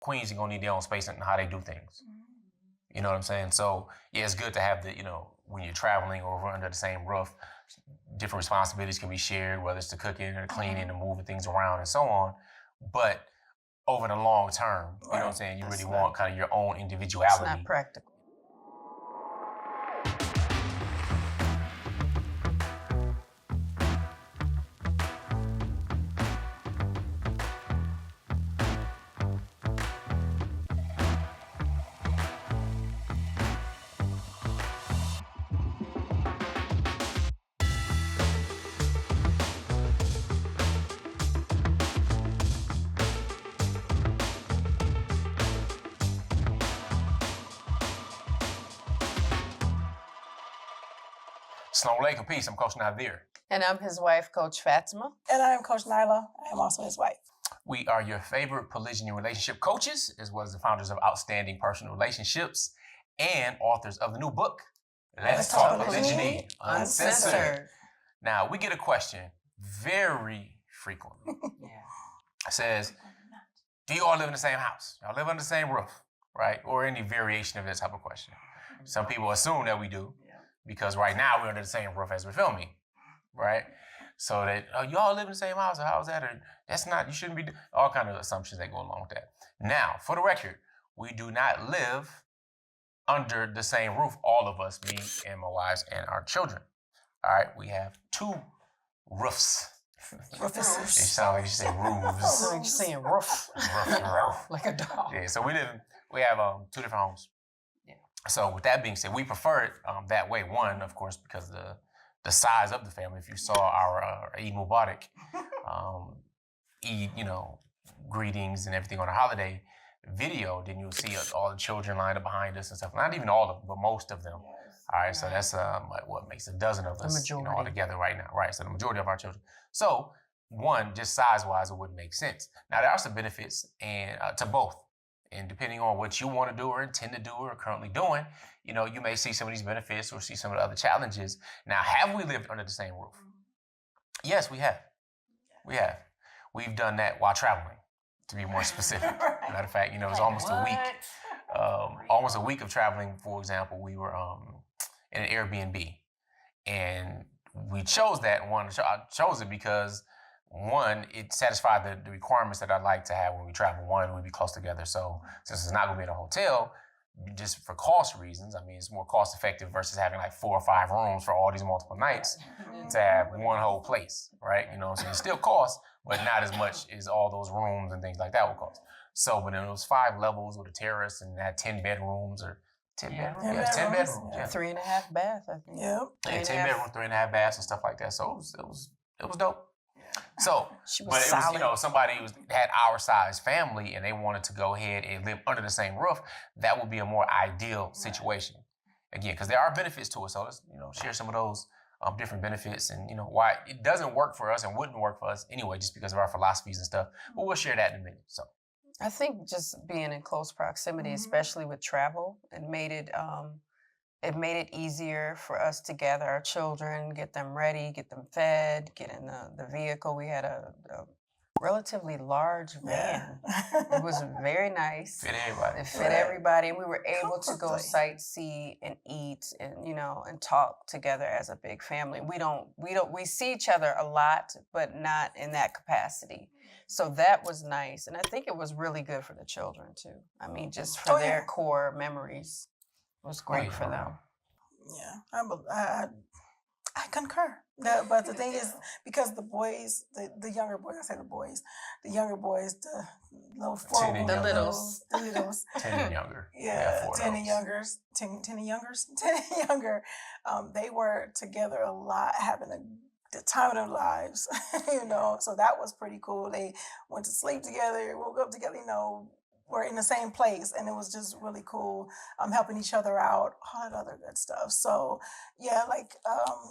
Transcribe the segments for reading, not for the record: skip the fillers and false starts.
queens are gonna need their own space and how they do things. You know what I'm saying? So yeah, it's good to have the, when you're traveling or under the same roof, different responsibilities can be shared, whether it's the cooking or the cleaning and moving things around and so on. But over the long term, you know what I'm saying, you really want kind of your own individuality. It's not practical. Assalamu alaikum, peace. I'm Coach Nazir. And I'm his wife, Coach Fatimah. And I am Coach Nyla. I am also his wife. We are your favorite polygyny relationship coaches, as well as the founders of Outstanding Personal Relationships and authors of the new book, Let's Talk Polygyny Uncensored. Now, we get a question very frequently. It says, do you all live in the same house? Y'all live under the same roof, right? Or any variation of that type of question. Some people assume that we do, because right now we're under the same roof as we're filming, right? So that, y'all live in the same house, or how's that? Or that's not, you shouldn't be, all kind of assumptions that go along with that. Now, for the record, we do not live under the same roof, all of us, me and my wives and our children. All right, we have two roofs. It sounds like you say roofs. Like you're saying roof. Roof. Like a dog. Yeah, so we have two different homes. So with that being said, we prefer it that way. One, of course, because the size of the family. If you saw our Eid Mubarak, Eid, greetings and everything on a holiday video, then you'll see all the children lined up behind us and stuff. Not even all of them, but most of them. Yes. All right, so that's what makes a dozen of us all together right now. Right, so the majority of our children. So one, just size-wise, it wouldn't make sense. Now, there are some benefits to both. And depending on what you want to do or intend to do or are currently doing, you may see some of these benefits or see some of the other challenges. Now, have we lived under the same roof? Yes, we have. We have. We've done that while traveling, to be more specific. Matter of fact, it was almost a week. Almost a week of traveling, for example, we were in an Airbnb. And we chose that one. I chose it because one, it satisfied the requirements that I like to have when we travel. One, we'd be close together. So since it's not going to be in a hotel, just for cost reasons, it's more cost effective versus having like 4 or 5 rooms for all these multiple nights to have one whole place, right? So it still costs, but not as much as all those rooms and things like that will cost. So, but then it was 5 levels with a terrace and had 10 bedrooms or 10 bedrooms. Yeah, 10 bedrooms. Yeah. 3.5 baths, I think. Yep. Yeah, 10 bedrooms, 3.5 baths and stuff like that. So it was dope. So, but it was, somebody had our size family and they wanted to go ahead and live under the same roof, that would be a more ideal situation. Again, because there are benefits to it. So let's, share some of those different benefits and, why it doesn't work for us and wouldn't work for us anyway, just because of our philosophies and stuff. But we'll share that in a minute. So I think just being in close proximity, especially with travel, it made it easier for us to gather our children, get them ready, get them fed, get in the vehicle. We had a relatively large van. It was very nice. Fit everybody. It fit everybody. And we were able to go sightsee and eat and, and talk together as a big family. We see each other a lot, but not in that capacity. So that was nice. And I think it was really good for the children too. Just for their core memories. It was great for them. Yeah, I concur. But the thing is, because the boys, the younger boys, the younger boys, the little 4 the littles. 10 and younger. Yeah, 10 and younger. 10 and younger. They were together a lot, having the time of their lives, So that was pretty cool. They went to sleep together, woke up together, we're in the same place, and it was just really cool, helping each other out, all that other good stuff. So, yeah, like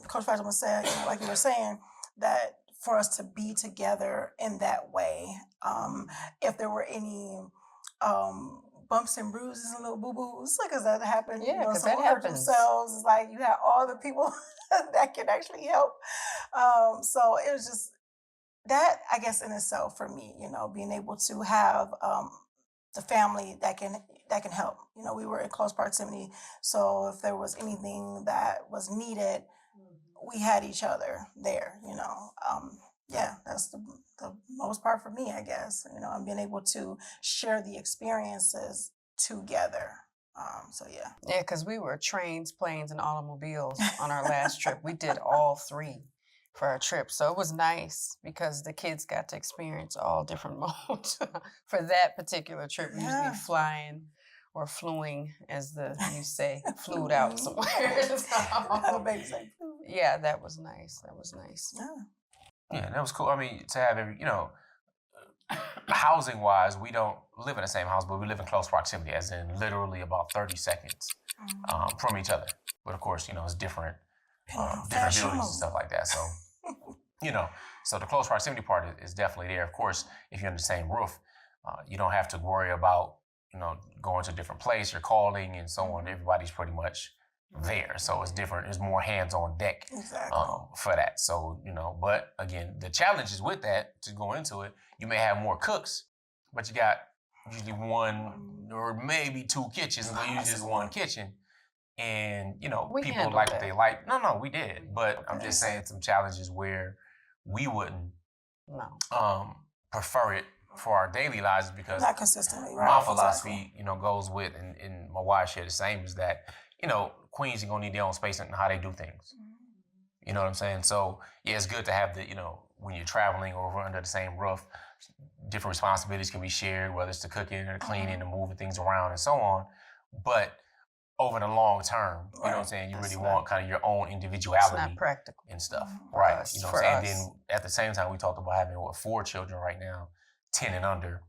Coach Fatimah said, like you were saying, that for us to be together in that way, if there were any bumps and bruises and little boo-boos, because that happened, because some that hurt happens. themselves. It's like you have all the people that can actually help. So it was just that, I guess, in itself for me, being able to have the family that can help. You know, we were in close proximity, so if there was anything that was needed, we had each other there. You know, yeah, that's the most part for me, I guess. You know, and being able to share the experiences together. So yeah. Yeah, because we were trains, planes, and automobiles on our last trip. We did all three for our trip. So it was nice because the kids got to experience all different modes for that particular trip. Usually Yeah. flying or fluing, as you say, flued out somewhere. Little baby say, Yeah, that was nice. That was nice. yeah. Yeah, that was cool. I mean, to have every, housing wise, we don't live in the same house, but we live in close proximity, as in literally about 30 seconds from each other. But of course, it's different, different buildings and stuff like that. So, so the close proximity part is definitely there. Of course, if you're under the same roof, you don't have to worry about, going to a different place, you're calling and so on. Everybody's pretty much there. So it's different. There's more hands on deck for that. So, but again, the challenges with that, to go into it, you may have more cooks, but you got usually one or maybe two kitchens, but usually just one kitchen. And, We people handled like what that. they like. No, we did. But I'm just saying some challenges where we wouldn't prefer it for our daily lives, because Not consistently, right? my philosophy, goes with, and my wife shared the same, is that, queens are gonna need their own space and how they do things. You know what I'm saying? So yeah, it's good to have the, when you're traveling or under the same roof, different responsibilities can be shared, whether it's the cooking or the cleaning and moving things around and so on. But over the long term, you know what I'm saying, you really want kind of your own individuality. It's not practical and stuff. for Right. us, You know for what I'm saying? us. And then at the same time, we talked about having 4 children right now, 10 and under.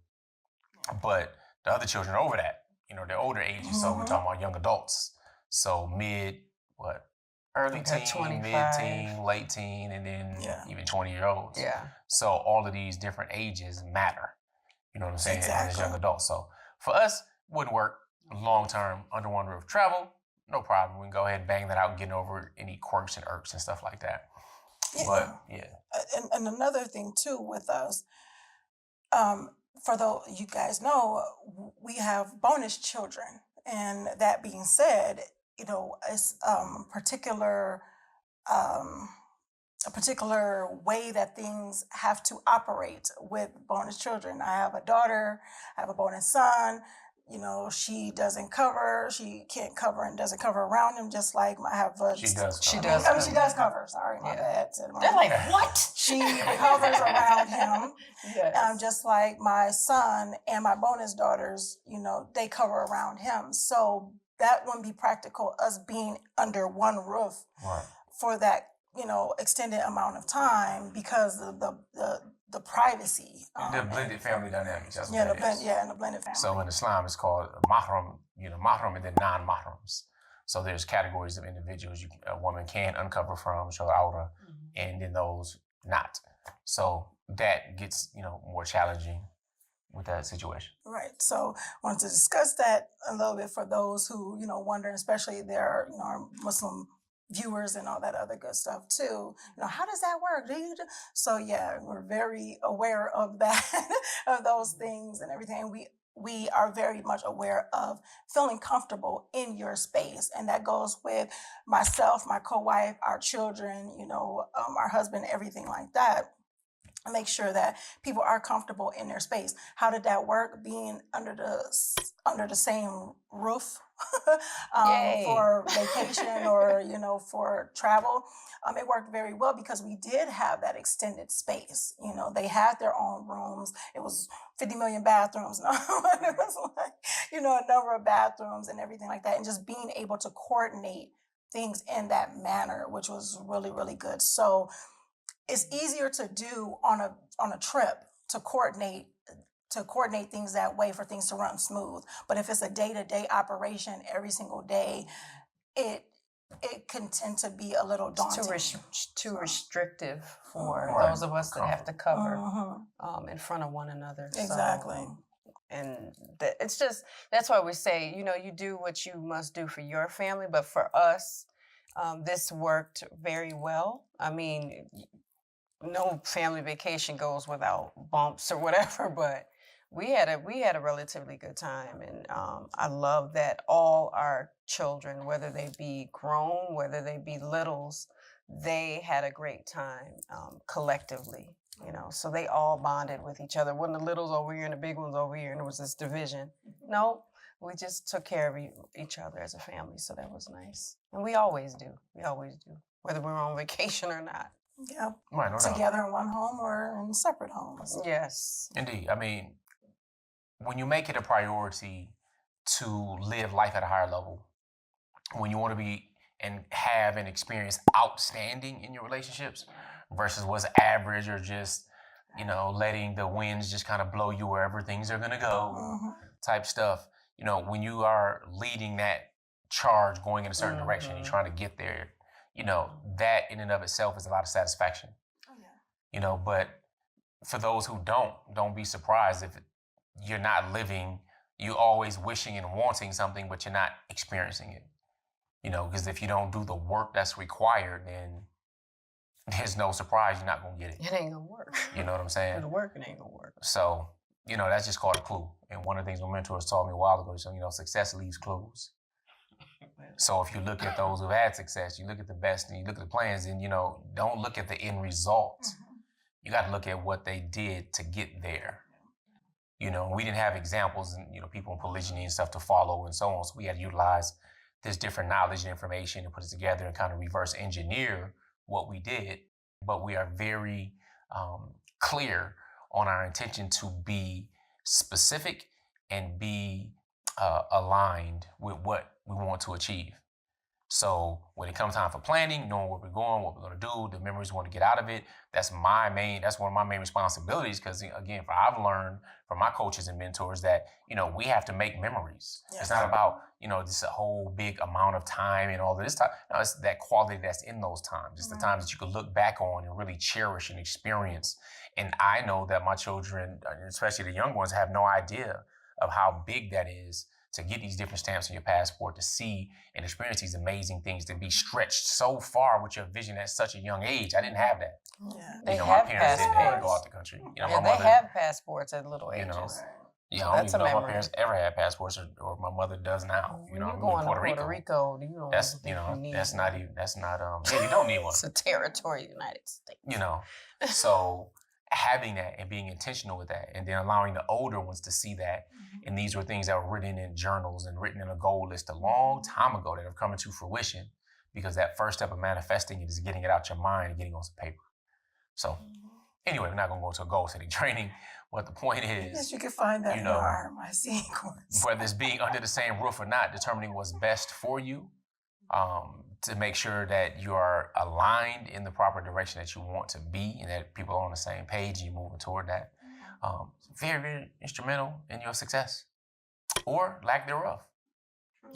But the other children are over that. They're older ages. So we're talking about young adults. So early We got teen, 25. mid-teen, late teen, and then even 20-year-olds. Yeah. So all of these different ages matter. You know what I'm saying? Exactly. As young adults. So for us, wouldn't work long term under one roof. Travel, no problem. We can go ahead and bang that out and get over any quirks and irks and stuff like that. Yeah. But yeah. And another thing too with us, for though you guys know, we have bonus children, and that being said, it's a particular way that things have to operate with bonus children. I have a daughter, I have a bonus son. She can't cover and doesn't cover around him, just like I have a... She does. She cover. does. I mean, she does cover. Sorry, my bad. They're like, what? She covers around him. Yes. Just like my son and my bonus daughters, they cover around him. So that wouldn't be practical, us being under one roof for that, extended amount of time, because of the privacy. The blended family dynamics. That's what Yeah, that is. and the blended family. So in Islam, it's called mahram, mahram and then non-mahrams. So there's categories of individuals a woman can uncover from, show aura, and then those not. So that gets, more challenging with that situation. Right. So I wanted to discuss that a little bit for those who, wonder, especially there, our Muslim viewers and all that other good stuff too. How does that work? So yeah, we're very aware of that, of those things and everything. We are very much aware of feeling comfortable in your space. And that goes with myself, my co-wife, our children, our husband, everything like that. Make sure that people are comfortable in their space. How did that work? Being under the same roof for vacation or for travel, it worked very well because we did have that extended space. They had their own rooms. It was 50 million bathrooms. It was like a number of bathrooms and everything like that, and just being able to coordinate things in that manner, which was really, really good. So it's easier to do on a trip to coordinate things that way, for things to run smooth. But if it's a day-to-day operation every single day, it can tend to be a little daunting. Too restrictive for those of us that have to cover in front of one another. Exactly. So, and it's just, that's why we say, you do what you must do for your family. But for us, this worked very well. I mean, no family vacation goes without bumps or whatever, but we had a relatively good time, and I love that all our children, whether they be grown, whether they be littles, they had a great time collectively. So they all bonded with each other. When the littles over here and the big ones over here, and there was this division. No, we just took care of each other as a family, so that was nice. And we always do. We always do, whether we're on vacation or not. Yeah. Right, no doubt. Together in one home or in separate homes. Yes. Indeed. I mean, when you make it a priority to live life at a higher level, when you want to be and have and experience outstanding in your relationships versus what's average or just, letting the winds just kind of blow you wherever things are going to go type stuff. When you are leading that charge going in a certain direction, you're trying to get there, that in and of itself is a lot of satisfaction. Oh, yeah. But for those who don't be surprised if you're not living, you're always wishing and wanting something, but you're not experiencing it. Because if you don't do the work that's required, then there's no surprise you're not going to get it. It ain't going to work. You know what I'm saying? It'll work, it ain't going to work. So, that's just called a clue. And one of the things my mentors taught me a while ago is, success leaves clues. So if you look at those who've had success, you look at the best and you look at the plans, and, don't look at the end result. You got to look at what they did to get there. We didn't have examples and, people in polygyny and stuff to follow and so on. So we had to utilize this different knowledge and information and put it together and kind of reverse engineer what we did. But we are very clear on our intention to be specific and be aligned with what we want to achieve. So when it comes time for planning, knowing where we're going, what we're going to do, the memories we want to get out of it, that's one of my main responsibilities. Because again, I've learned from my coaches and mentors that, we have to make memories. Yes. It's not about, just a whole big amount of time and all of this time. No, it's that quality that's in those times. It's the times that you could look back on and really cherish and experience. And I know that my children, especially the young ones, have no idea of how big that is to get these different stamps on your passport, to see and experience these amazing things, to be stretched so far with your vision at such a young age. I didn't have that. Yeah. They have my parents passports. didn't go out the country. My mother, have passports at little ages. I don't even know if my parents ever had passports or my mother does now. When you're going to Puerto Rico, that's not you don't need one. It's a territory of the United States. So having that and being intentional with that, and then allowing the older ones to see that. And these were things that were written in journals and written in a goal list a long time ago that have come into fruition, because that first step of manifesting it is getting it out your mind and getting on some paper. So anyway, we're not going to go into a goal setting training, but the point is, yes, you can find that in our RMIC course. Whether it's being under the same roof or not, determining what's best for you, to make sure that you are aligned in the proper direction that you want to be, and that people are on the same page and you're moving toward that. Very, very instrumental in your success or lack thereof.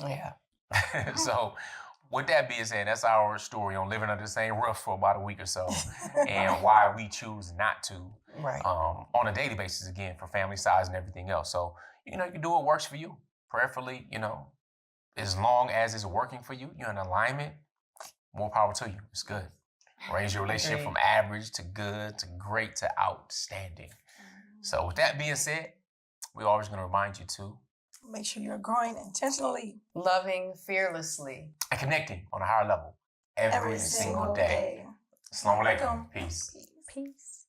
Yeah. So with that being said, that's our story on living under the same roof for about a week or so, and why we choose not to on a daily basis, again, for family size and everything else. So, you can do what works for you. Prayerfully, as long as it's working for you, you're in alignment, more power to you. It's good. Raise your relationship from average to good to great to outstanding. So with that being said, we're always going to remind you to make sure you're growing intentionally, loving fearlessly, and connecting on a higher level every single day. Assalamu alaikum. Peace. Peace.